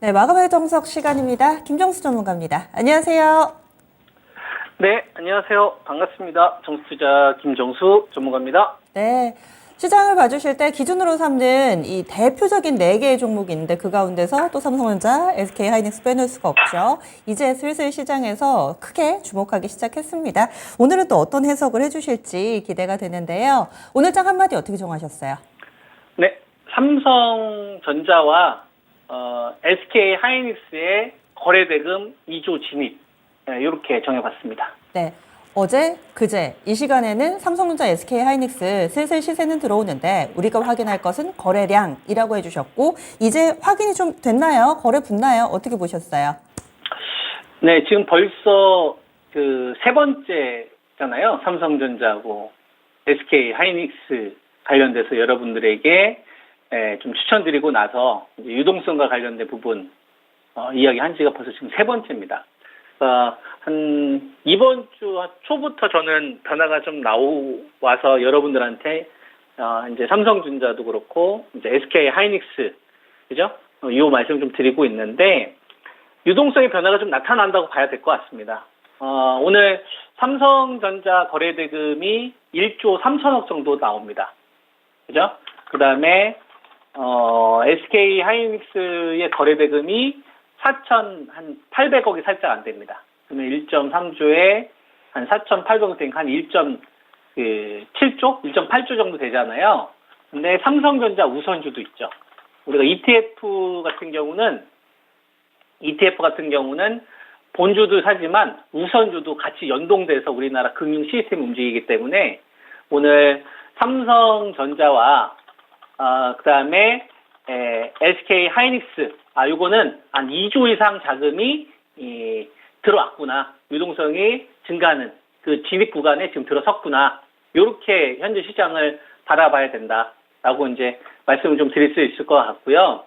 네, 마감의 정석 시간입니다. 김정수 전문가입니다. 안녕하세요. 네, 안녕하세요. 반갑습니다. 정수투자 김정수 전문가입니다. 네, 시장을 봐주실 때 기준으로 삼는 이 대표적인 4개의 종목이 있는데 그 가운데서 또 삼성전자, SK하이닉스 빼놓을 수가 없죠. 이제 슬슬 시장에서 크게 주목하기 시작했습니다. 오늘은 또 어떤 해석을 해주실지 기대가 되는데요. 오늘 장 한마디 어떻게 정하셨어요? 네, 삼성전자와 SK하이닉스의 거래대금 2조 진입 이렇게 정해봤습니다. 네. 어제, 그제 이 시간에는 삼성전자, SK하이닉스 슬슬 시세는 들어오는데 우리가 확인할 것은 거래량이라고 해주셨고 이제 확인이 좀 됐나요? 거래 붙나요? 어떻게 보셨어요? 네, 지금 벌써 그 세 번째잖아요. 삼성전자하고 SK하이닉스 관련돼서 여러분들에게 좀 추천드리고 나서 이제 유동성과 관련된 부분 이야기한 지가 벌써 지금 세 번째입니다. 한 이번 주 초부터 저는 변화가 좀 나와서 여러분들한테 이제 삼성전자도 그렇고 이제 SK하이닉스 그죠? 이 말씀 좀 드리고 있는데 유동성의 변화가 좀 나타난다고 봐야 될 것 같습니다. 오늘 삼성전자 거래대금이 1조 3천억 정도 나옵니다. 그죠? 그 다음에 SK하이닉스의 거래대금이 4,800억이 살짝 안 됩니다. 그러면 1.3조에 한 4,800억 되니까 한 1.7조? 1.8조 정도 되잖아요. 근데 삼성전자 우선주도 있죠. 우리가 ETF 같은 경우는 본주도 사지만 우선주도 같이 연동돼서 우리나라 금융 시스템 움직이기 때문에 오늘 삼성전자와 그 다음에 SK하이닉스 요거는 한 2조 이상 자금이 들어왔구나. 유동성이 증가하는 그 진입 구간에 지금 들어섰구나. 요렇게 현재 시장을 바라봐야 된다라고 이제 말씀을 좀 드릴 수 있을 것 같고요.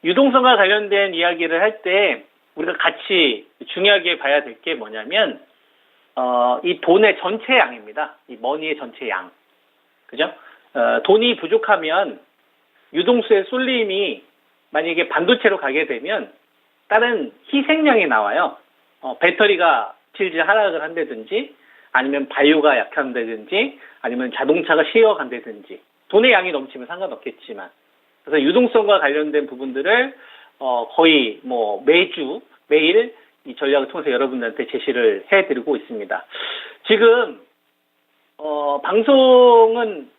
유동성과 관련된 이야기를 할 때 우리가 같이 중요하게 봐야 될 게 뭐냐면 이 돈의 전체 양입니다. 이 머니의 전체 양. 그죠? 돈이 부족하면 유동수의 쏠림이 만약에 반도체로 가게 되면 다른 희생양이 나와요. 배터리가 질질 하락을 한다든지 아니면 바이오가 약한다든지 아니면 자동차가 쉬어간다든지 돈의 양이 넘치면 상관없겠지만 그래서 유동성과 관련된 부분들을 거의 뭐 매일 이 전략을 통해서 여러분들한테 제시를 해드리고 있습니다. 지금 방송은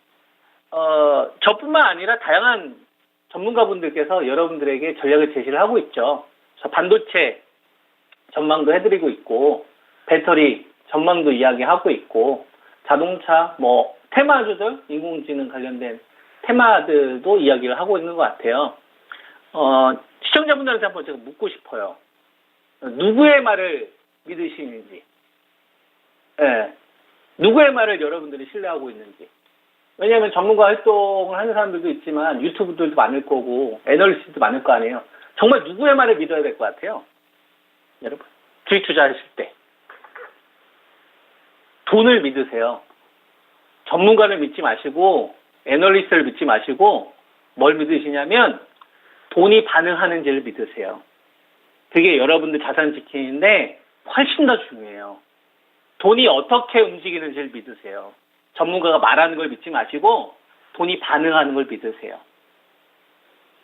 저뿐만 아니라 다양한 전문가분들께서 여러분들에게 전략을 제시를 하고 있죠. 그래서 반도체 전망도 해드리고 있고 배터리 전망도 이야기하고 있고 자동차 뭐 테마주들 인공지능 관련된 테마들도 이야기를 하고 있는 것 같아요. 시청자분들한테 한번 제가 묻고 싶어요. 누구의 말을 믿으시는지, 누구의 말을 여러분들이 신뢰하고 있는지. 왜냐하면 전문가 활동을 하는 사람들도 있지만 유튜브들도 많을 거고 애널리스트도 많을 거 아니에요. 정말 누구의 말을 믿어야 될 것 같아요. 여러분 주식 투자하실 때 돈을 믿으세요. 전문가를 믿지 마시고 애널리스트를 믿지 마시고 뭘 믿으시냐면 돈이 반응하는지를 믿으세요. 그게 여러분들 자산 지키는데 훨씬 더 중요해요. 돈이 어떻게 움직이는지를 믿으세요. 전문가가 말하는 걸 믿지 마시고 돈이 반응하는 걸 믿으세요.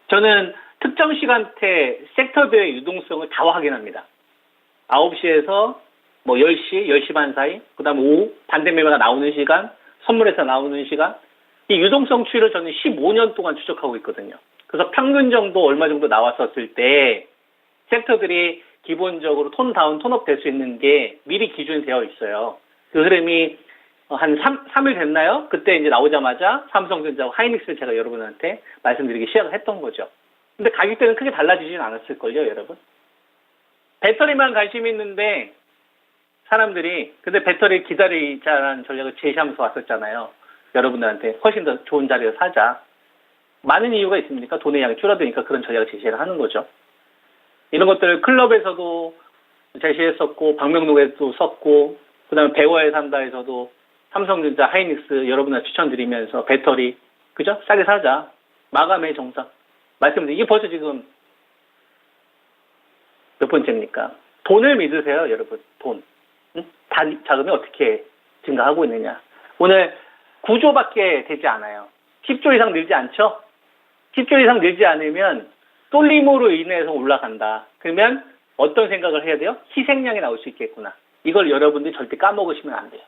저는 특정 시간대 섹터들의 유동성을 다 확인합니다. 9시에서 뭐 10시, 10시 반 사이, 그 다음에 오후 반대 매매가 나오는 시간, 선물에서 나오는 시간, 이 유동성 추이를 저는 15년 동안 추적하고 있거든요. 그래서 평균 정도 얼마 정도 나왔었을 때 섹터들이 기본적으로 톤 다운, 톤업 될 수 있는 게 미리 기준이 되어 있어요. 그 흐름이 한 3일 됐나요? 그때 이제 나오자마자 삼성전자와 하이닉스를 제가 여러분한테 말씀드리기 시작을 했던 거죠. 근데 가격대는 크게 달라지진 않았을걸요, 여러분? 배터리만 관심 있는데 사람들이 근데 배터리 기다리자라는 전략을 제시하면서 왔었잖아요. 여러분들한테 훨씬 더 좋은 자리에서 사자. 많은 이유가 있습니까? 돈의 양이 줄어드니까 그런 전략을 제시를 하는 거죠. 이런 것들을 클럽에서도 제시했었고 방명록에도 썼고 그 다음에 배워야 산다에서도 삼성전자, 하이닉스 여러분한테 추천드리면서 배터리 그죠? 싸게 사자. 마감의 정상. 말씀드린 이게 벌써 지금 몇 번째입니까? 돈을 믿으세요, 여러분. 돈. 응? 자금이 어떻게 증가하고 있느냐. 오늘 9조밖에 되지 않아요. 10조 이상 늘지 않죠? 10조 이상 늘지 않으면 쏠림으로 인해서 올라간다. 그러면 어떤 생각을 해야 돼요? 희생양이 나올 수 있겠구나. 이걸 여러분들이 절대 까먹으시면 안 돼요.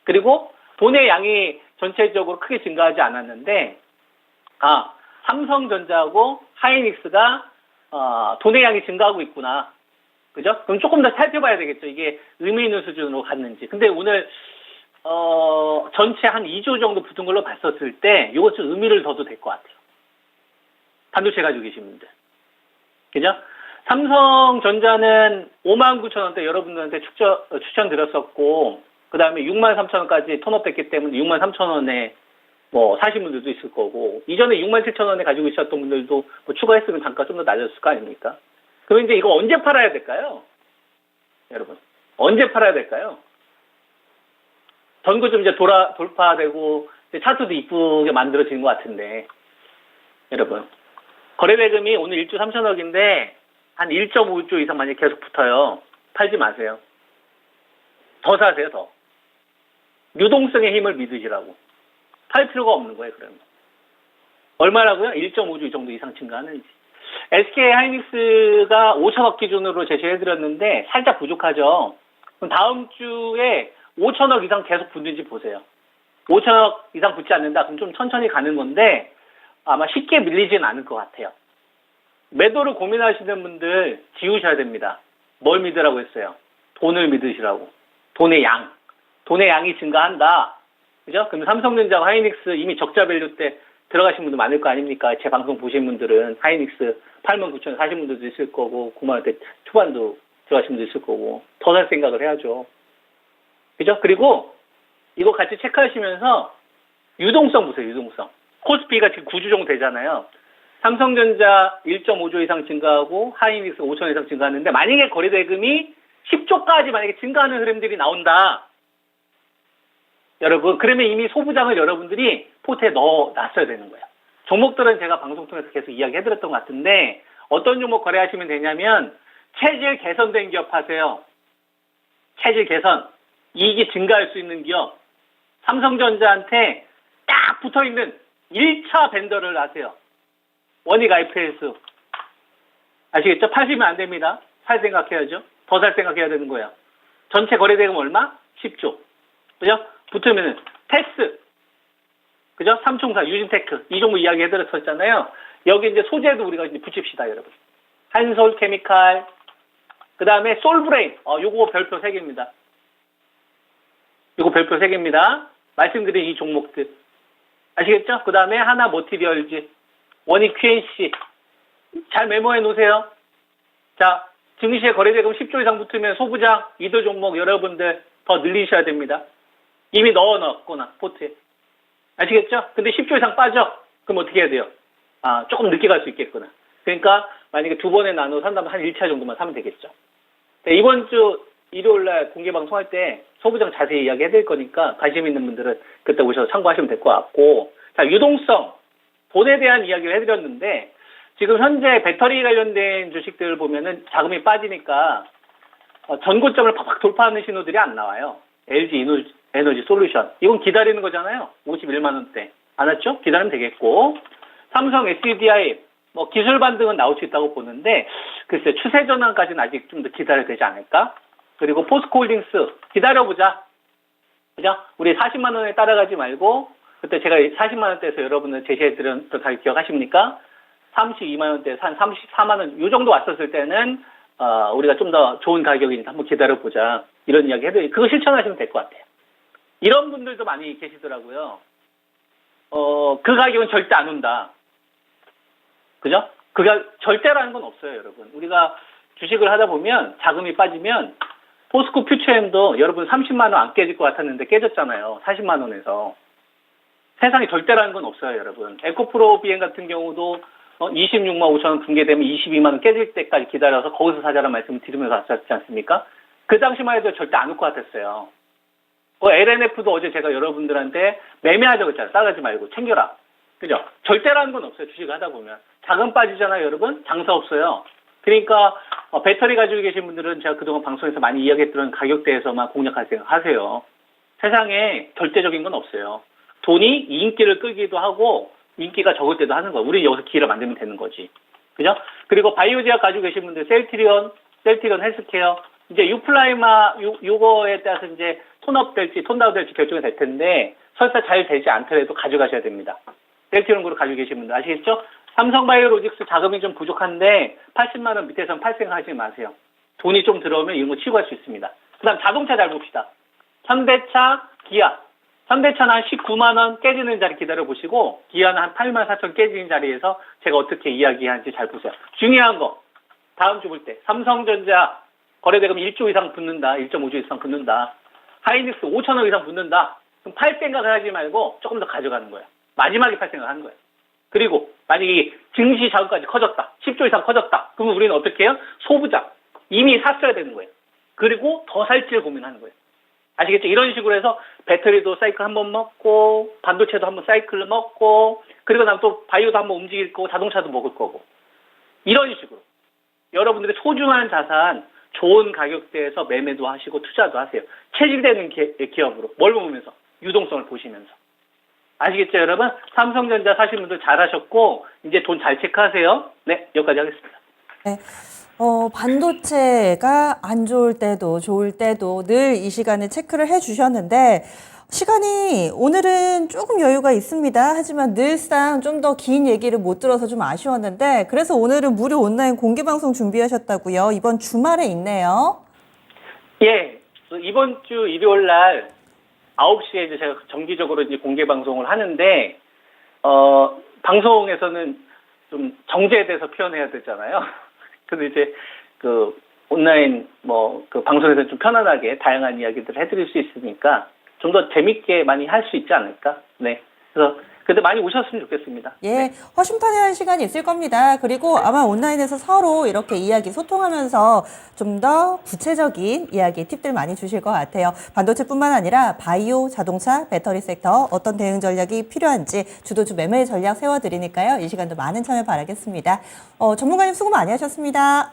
그리고 돈의 양이 전체적으로 크게 증가하지 않았는데 삼성전자하고 하이닉스가 돈의 양이 증가하고 있구나. 그죠? 그럼 조금 더 살펴봐야 되겠죠. 이게 의미 있는 수준으로 갔는지. 근데 오늘 전체 한 2조 정도 붙은 걸로 봤었을 때 이것 좀 의미를 둬도 될 것 같아요. 반도체 가지고 계신 분들. 그죠? 삼성전자는 59,000원대 여러분들한테 추천드렸었고, 그 다음에 63,000원까지 턴업됐기 때문에 63,000원에 뭐 사신 분들도 있을 거고, 이전에 67,000원에 가지고 있었던 분들도 뭐 추가했으면 단가 좀 더 낮았을 거 아닙니까? 그럼 이제 이거 언제 팔아야 될까요? 여러분. 언제 팔아야 될까요? 전고점 이제 돌파되고, 차트도 이쁘게 만들어지는 것 같은데, 여러분. 거래대금이 오늘 1조 3천억인데, 한 1.5조 이상 만약에 계속 붙어요. 팔지 마세요. 더 사세요, 더. 유동성의 힘을 믿으시라고. 팔 필요가 없는 거예요, 그러면. 얼마라고요? 1.5조 정도 이상 증가하는지. SK 하이닉스가 5천억 기준으로 제시해드렸는데 살짝 부족하죠. 그럼 다음 주에 5천억 이상 계속 붙는지 보세요. 5천억 이상 붙지 않는다. 그럼 좀 천천히 가는 건데 아마 쉽게 밀리진 않을 것 같아요. 매도를 고민하시는 분들 지우셔야 됩니다. 뭘 믿으라고 했어요? 돈을 믿으시라고. 돈의 양. 돈의 양이 증가한다. 그죠? 그럼 삼성전자와 하이닉스 이미 적자 밸류 때 들어가신 분들 많을 거 아닙니까? 제 방송 보신 분들은 하이닉스 89,000원 사신 분들도 있을 거고 9만원대 초반도 들어가신 분도 있을 거고 더 살 생각을 해야죠. 그죠? 그리고 이거 같이 체크하시면서 유동성 보세요. 유동성. 코스피가 지금 9주 정도 되잖아요. 삼성전자 1.5조 이상 증가하고 하이닉스 5천 이상 증가하는데 만약에 거래대금이 10조까지 만약에 증가하는 흐름들이 나온다. 여러분, 그러면 이미 소부장을 여러분들이 포트에 넣어놨어야 되는 거예요. 종목들은 제가 방송 통해서 계속 이야기해드렸던 것 같은데 어떤 종목 거래하시면 되냐면 체질 개선된 기업 하세요. 체질 개선. 이익이 증가할 수 있는 기업. 삼성전자한테 딱 붙어있는 1차 벤더를 하세요. 원익 IPS. 아시겠죠? 파시면 안 됩니다. 살 생각해야죠. 더 살 생각해야 되는 거예요. 전체 거래대금 얼마? 10조. 그죠? 붙으면은 텍스. 그죠? 삼총사, 유진테크. 이 종목 이야기 해드렸었잖아요. 여기 이제 소재도 우리가 이제 붙입시다, 여러분. 한솔 케미칼. 그 다음에 솔브레인. 요거 별표 3개입니다. 요거 별표 3개입니다. 말씀드린 이 종목들. 아시겠죠? 그 다음에 하나 모티리얼즈. 원익 QNC. 잘 메모해 놓으세요. 자, 증시에 거래대금 10조 이상 붙으면 소부장, 이들 종목 여러분들 더 늘리셔야 됩니다. 이미 넣어놨거나, 포트에. 아시겠죠? 근데 10조 이상 빠져. 그럼 어떻게 해야 돼요? 조금 늦게 갈 수 있겠구나. 그러니까 만약에 두 번에 나눠 산다면 한 1차 정도만 사면 되겠죠. 네, 이번 주 일요일날 공개 방송할 때 소부장 자세히 이야기 해드릴 거니까 관심 있는 분들은 그때 오셔서 참고하시면 될 것 같고. 자, 유동성. 돈에 대한 이야기를 해드렸는데 지금 현재 배터리 관련된 주식들 보면은 자금이 빠지니까 전고점을 팍팍 돌파하는 신호들이 안 나와요. LG 에너지 솔루션. 이건 기다리는 거잖아요. 51만 원대. 안 왔죠? 기다리면 되겠고. 삼성 SDI 뭐 기술 반등은 나올 수 있다고 보는데 글쎄 추세 전환까지는 아직 좀 더 기다려야 되지 않을까? 그리고 포스코홀딩스 기다려보자. 그죠? 우리 40만 원에 따라가지 말고 그때 제가 40만 원대에서 여러분을 제시해드렸던 가격 기억하십니까? 32만 원대에서 한 34만 원 요 정도 왔었을 때는 우리가 좀 더 좋은 가격이니까 한번 기다려보자. 이런 이야기 해도 그거 실천하시면 될 것 같아요. 이런 분들도 많이 계시더라고요. 그 가격은 절대 안 온다. 그죠? 그게 절대라는 건 없어요, 여러분. 우리가 주식을 하다 보면 자금이 빠지면 포스코 퓨처엠도 여러분 30만 원 안 깨질 것 같았는데 깨졌잖아요. 40만 원에서. 세상에 절대라는 건 없어요, 여러분. 에코프로 비행 같은 경우도 26만 5천 원 붕괴되면 22만 원 깨질 때까지 기다려서 거기서 사자라는 말씀을 드리면서 왔었지 않습니까? 그 당시만 해도 절대 안 올 것 같았어요. LNF도 어제 제가 여러분들한테 매매하자고 했잖아요. 싸가지 말고 챙겨라. 그죠? 절대라는 건 없어요. 주식을 하다 보면. 자금 빠지잖아요, 여러분. 장사 없어요. 그러니까 배터리 가지고 계신 분들은 제가 그동안 방송에서 많이 이야기했던 가격대에서만 하세요. 세상에 절대적인 건 없어요. 돈이 인기를 끌기도 하고 인기가 적을 때도 하는 거예요. 우리는 여기서 기회를 만들면 되는 거지. 그죠? 그리고 바이오 제약 가지고 계신 분들 셀트리온 헬스케어 이제 유플라이마 요거에 따라서 이제 톤업 될지 톤다운 될지 결정이 될 텐데 설사 잘 되지 않더라도 가져가셔야 됩니다. 셀트리온 그룹 가지고 계신 분들 아시겠죠? 삼성바이오로직스 자금이 좀 부족한데 80만 원 밑에서는 팔 생각하지 마세요. 돈이 좀 들어오면 이런 거 치고 갈 수 있습니다. 그다음 자동차 잘 봅시다. 현대차, 기아. 현대차는 한 19만 원 깨지는 자리 기다려 보시고 기아는 한 8만 4천 깨지는 자리에서 제가 어떻게 이야기하는지 잘 보세요. 중요한 거 다음 주 볼 때 삼성전자 거래대금 1조 이상 붙는다. 1.5조 이상 붙는다. 하이닉스 5천억 이상 붙는다. 그럼 팔 생각을 하지 말고 조금 더 가져가는 거예요. 마지막에 팔 생각을 하는 거예요. 그리고 만약에 증시 자금까지 커졌다. 10조 이상 커졌다. 그러면 우리는 어떻게 해요? 소부장. 이미 샀어야 되는 거예요. 그리고 더 살지를 고민하는 거예요. 아시겠죠? 이런 식으로 해서 배터리도 사이클 한번 먹고 반도체도 한번 사이클을 먹고 그리고 나면 또 바이오도 한번 움직일 거고 자동차도 먹을 거고 이런 식으로 여러분들의 소중한 자산 좋은 가격대에서 매매도 하시고 투자도 하세요. 체질되는 기업으로 뭘 보면서 유동성을 보시면서 아시겠죠 여러분? 삼성전자 사신 분들 잘하셨고 이제 돈 잘 체크하세요. 네, 여기까지 하겠습니다. 네. 반도체가 안 좋을 때도 좋을 때도 늘 이 시간에 체크를 해 주셨는데 시간이 오늘은 조금 여유가 있습니다. 하지만 늘상 좀 더 긴 얘기를 못 들어서 좀 아쉬웠는데 그래서 오늘은 무료 온라인 공개 방송 준비하셨다고요. 이번 주말에 있네요. 예, 이번 주 일요일 날 9시에 이제 제가 정기적으로 이제 공개 방송을 하는데 방송에서는 좀 정제에 대해서 표현해야 되잖아요. 근데 이제 그 온라인 그 방송에서 좀 편안하게 다양한 이야기들을 해드릴 수 있으니까 좀 더 재밌게 많이 할 수 있지 않을까. 네. 그래서 근데 많이 오셨으면 좋겠습니다. 예, 네. 허심탄회한 시간이 있을 겁니다. 그리고 아마 온라인에서 서로 이렇게 이야기 소통하면서 좀 더 구체적인 이야기, 팁들 많이 주실 것 같아요. 반도체뿐만 아니라 바이오, 자동차, 배터리 섹터 어떤 대응 전략이 필요한지 주도주 매매 전략 세워드리니까요. 이 시간도 많은 참여 바라겠습니다. 전문가님 수고 많이 하셨습니다.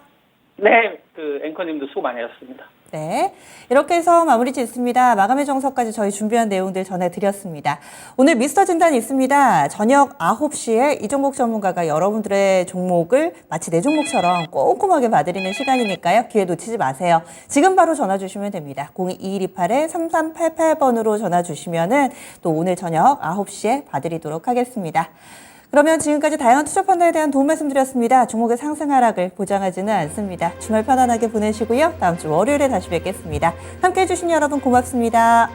네, 그 앵커님도 수고 많이 하셨습니다. 네, 이렇게 해서 마무리 짓습니다. 마감의 정석까지 저희 준비한 내용들 전해드렸습니다. 오늘 미스터 진단이 있습니다. 저녁 9시에 이종목 전문가가 여러분들의 종목을 마치 내 종목처럼 꼼꼼하게 봐드리는 시간이니까요. 기회 놓치지 마세요. 지금 바로 전화 주시면 됩니다. 02-2128-3388번으로 전화 주시면은 또 오늘 저녁 9시에 봐드리도록 하겠습니다. 그러면 지금까지 다양한 투자 판단에 대한 도움 말씀드렸습니다. 종목의 상승 하락을 보장하지는 않습니다. 주말 편안하게 보내시고요. 다음 주 월요일에 다시 뵙겠습니다. 함께해 주신 여러분 고맙습니다.